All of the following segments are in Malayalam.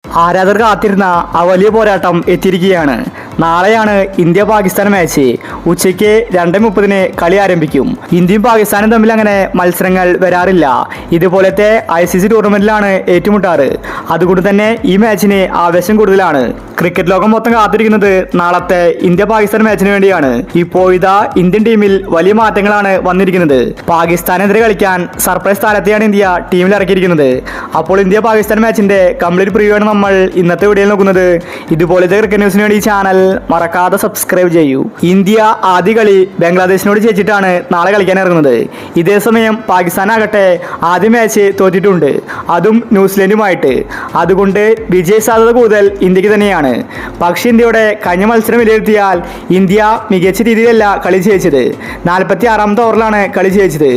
ആരാധകർ കാത്തിരുന്ന ആ വലിയ പോരാട്ടം എത്തിയിരിക്കുകയാണ്. നാളെയാണ് ഇന്ത്യ പാകിസ്ഥാൻ മാച്ച്. ഉച്ചയ്ക്ക് 2:30 കളി ആരംഭിക്കും. ഇന്ത്യയും പാകിസ്ഥാനും തമ്മിൽ അങ്ങനെ മത്സരങ്ങൾ വരാറില്ല. ഇതുപോലത്തെ ICC ടൂർണമെന്റിലാണ് ഏറ്റുമുട്ടാറ്. അതുകൊണ്ട് തന്നെ ഈ മാച്ചിന് ആവേശം കൂടുതലാണ്. ക്രിക്കറ്റ് ലോകം മൊത്തം കാത്തിരിക്കുന്നത് നാളത്തെ ഇന്ത്യ പാകിസ്ഥാൻ മാച്ചിന് വേണ്ടിയാണ്. ഇപ്പോൾ ഇതാ ഇന്ത്യൻ ടീമിൽ വലിയ മാറ്റങ്ങളാണ് വന്നിരിക്കുന്നത്. പാകിസ്ഥാനെതിരെ കളിക്കാൻ സർപ്രൈസ് താരത്തെയാണ് ഇന്ത്യ ടീമിൽ ഇറക്കിയിരിക്കുന്നത്. അപ്പോൾ ഇന്ത്യ പാകിസ്ഥാൻ മാച്ചിന്റെ കംപ്ലീറ്റ് പ്രിവ്യൂ ആണ് നമ്മൾ ഇന്നത്തെ വീഡിയോയിൽ നോക്കുന്നത്. ഇതുപോലത്തെ ക്രിക്കറ്റ് ന്യൂസിന് വേണ്ടി ഈ ചാനൽ മറക്കാതെ സബ്സ്ക്രൈബ് ചെയ്യൂ. ഇന്ത്യ ആദ്യ കളി ബംഗ്ലാദേശിനോട് ജയിച്ചിട്ടാണ് നാളെ കളിക്കാൻ ഇറങ്ങുന്നത്. ഇതേ സമയം പാകിസ്ഥാനാകട്ടെ ആദ്യ മാച്ച് തോറ്റിട്ടുണ്ട്, അതും ന്യൂസിലൻഡുമായിട്ട്. അതുകൊണ്ട് വിജയ സാധ്യത കൂടുതൽ ഇന്ത്യക്ക് തന്നെയാണ്. പക്ഷേ ഇന്ത്യയുടെ കഴിഞ്ഞ മത്സരം വിലയിരുത്തിയാൽ ഇന്ത്യ മികച്ച രീതിയിലല്ല കളി ജയിച്ചത്. 46ാമത്തെ ഓവറിലാണ് കളി ജയിച്ചത്,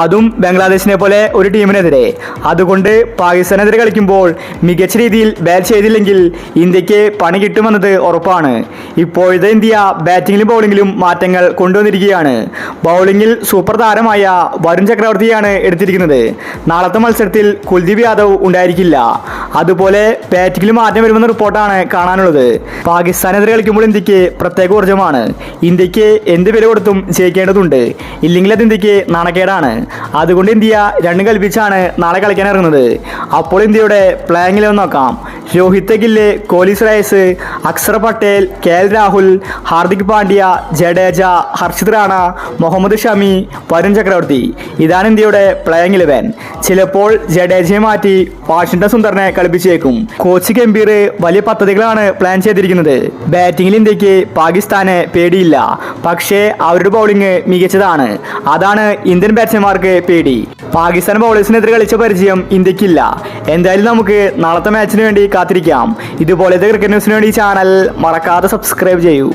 അതും ബംഗ്ലാദേശിനെ പോലെ ഒരു ടീമിനെതിരെ. അതുകൊണ്ട് പാകിസ്ഥാനെതിരെ കളിക്കുമ്പോൾ മികച്ച രീതിയിൽ ബാറ്റ് ചെയ്തില്ലെങ്കിൽ ഇന്ത്യക്ക് പണി കിട്ടുമെന്നത് ഉറപ്പാണ്. ഇപ്പോഴത്തെ ഇന്ത്യ ബാറ്റിങ്ങിലും ബൗളിങ്ങിലും മാറ്റങ്ങൾ കൊണ്ടുവന്നിരിക്കുകയാണ്. ബൗളിങ്ങിൽ സൂപ്പർ താരമായ വരുൺ ചക്രവർത്തിയാണ് എടുത്തിരിക്കുന്നത്. നാളത്തെ മത്സരത്തിൽ കുൽദീപ് യാദവ് ഉണ്ടായിരിക്കില്ല. അതുപോലെ ബാറ്റിങ്ങിൽ മാറ്റം വരുമെന്ന റിപ്പോർട്ടാണ് കാണാനുള്ളത്. പാകിസ്ഥാനെതിരെ കളിക്കുമ്പോൾ ഇന്ത്യക്ക് പ്രത്യേക ഊർജ്ജമാണ്. ഇന്ത്യക്ക് എന്ത് വില കൊടുത്തും ജയിക്കേണ്ടതുണ്ട്, ഇല്ലെങ്കിൽ അത് ഇന്ത്യക്ക് നാണക്കേടാണ്. അതുകൊണ്ട് ഇന്ത്യ രണ്ടും കൽപ്പിച്ചാണ് നാളെ കളിക്കാൻ ഇറങ്ങുന്നത്. അപ്പോൾ ഇന്ത്യയുടെ പ്ലേയിങ് ഇലവൻ നോക്കാം. രോഹിത് ഗില്ല്, കോഹ്ലി ശ്രേയസ്, അക്ഷർ പട്ടേൽ, KL രാഹുൽ, ഹാർദിക് പാണ്ഡ്യ, ജഡേജ, ഹർഷിത് റാണ, മുഹമ്മദ് ഷമി, വരുൺ ചക്രവർത്തി. ഇതാണ് ഇന്ത്യയുടെ പ്ലേയിങ് ഇലവൻ. ചിലപ്പോൾ ജഡേജയെ മാറ്റി വാഷിംഗ്ടൺ സുന്ദറിനെ കളിപ്പിച്ചേക്കും. കോച്ച് ഗംഭീർ വലിയ പദ്ധതികളാണ് പ്ലാൻ ചെയ്തിരിക്കുന്നത്. ബാറ്റിംഗിൽ ഇന്ത്യക്ക് പാകിസ്ഥാനെ പേടിയില്ല, പക്ഷേ അവരുടെ ബൗളിംഗ് മികച്ചതാണ്. അതാണ് ഇന്ത്യൻ ബാറ്റ്സ്മാൻമാർക്ക് പേടി. പാകിസ്ഥാൻ ബൗളേഴ്സിനെതിരെ കളിച്ച പരിചയം ഇന്ത്യക്കില്ല. എന്തായാലും നമുക്ക് നാളത്തെ മാച്ചിന് വേണ്ടി കാത്തിരിക്കാം. ഇതുപോലത്തെ ക്രിക്കറ്റ് ന്യൂസിന് വേണ്ടി ചാനൽ മറക്കാതെ സബ്സ്ക്രൈബ് ചെയ്യൂ.